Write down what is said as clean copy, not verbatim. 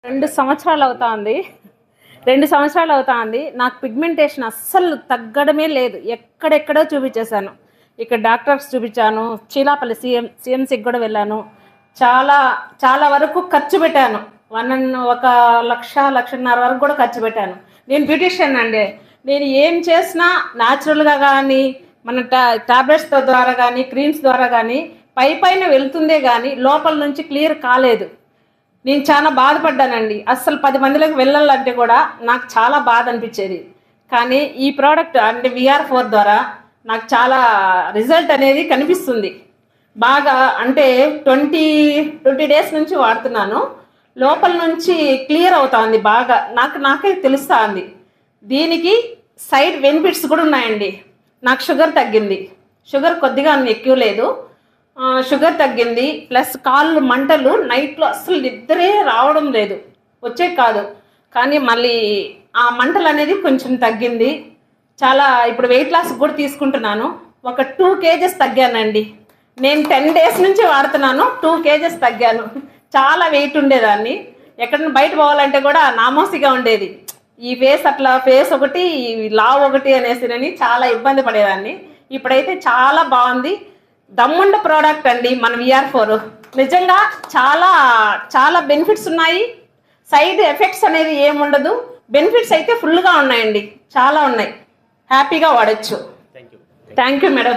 2 సంవత్సరాలు అవుతుంది. 2 సంవత్సరాలు అవుతుంది. నాకు పిగ్మెంటేషన్ అస్సలు తగ్గడమే లేదు. ఎక్కడెక్కడో చూపించేశాను. ఇక్కడ డాక్టర్స్ చూపించాను, చీలాపల్లి సిఎంసికి కూడా వెళ్ళాను. చాలా వరకు ఖర్చు పెట్టాను. 1,00,000-1,50,000 వరకు కూడా ఖర్చు పెట్టాను. నేను బ్యూటిషియన్ అండి. నేను ఏం చేసినా న్యాచురల్గా కానీ మన టాబ్లెట్స్ ద్వారా కానీ క్రీమ్స్ ద్వారా కానీ పైన వెళ్తుందే కానీ లోపల నుంచి క్లియర్ కాలేదు. నేను చాలా బాధపడ్డానండి. అస్సలు 10 మందిలోకి వెళ్ళాలంటే కూడా నాకు చాలా బాధ అనిపించేది. కానీ ఈ ప్రోడక్ట్ అంటే VR4 ద్వారా నాకు చాలా రిజల్ట్ అనేది కనిపిస్తుంది. బాగా అంటే 20 డేస్ నుంచి వాడుతున్నాను. లోపల నుంచి క్లియర్ అవుతుంది బాగా. నాకే తెలుస్తుంది. దీనికి సైడ్ బెనిఫిట్స్ కూడా ఉన్నాయండి. నాకు షుగర్ తగ్గింది. షుగర్ కొద్దిగా ఎక్కువ లేదు. షుగర్ తగ్గింది. ప్లస్ కాళ్ళు మంటలు నైట్లో అస్సలు నిద్రే రావడం లేదు. వచ్చే కాదు కానీ మళ్ళీ ఆ మంటలు అనేది కొంచెం తగ్గింది. చాలా ఇప్పుడు వెయిట్ లాస్ కూడా తీసుకుంటున్నాను. ఒక 2 kgs తగ్గానండి. నేను 10 డేస్ నుంచి వాడుతున్నాను. 2 kgs తగ్గాను. చాలా వెయిట్ ఉండేదాన్ని. ఎక్కడైనా బయట పోవాలంటే కూడా నామోసిగా ఉండేది. ఈ ఫేస్ ఒకటి, లావ్ ఒకటి అనేసి చాలా ఇబ్బంది పడేదాన్ని. ఇప్పుడైతే చాలా బాగుంది. దమ్ముండ ప్రోడక్ట్ అండి మన VR4. నిజంగా చాలా బెనిఫిట్స్ ఉన్నాయి. సైడ్ ఎఫెక్ట్స్ అనేది ఏముండదు. బెనిఫిట్స్ అయితే ఫుల్గా ఉన్నాయండి. చాలా ఉన్నాయి. హ్యాపీగా వాడచ్చు. Thank you madam.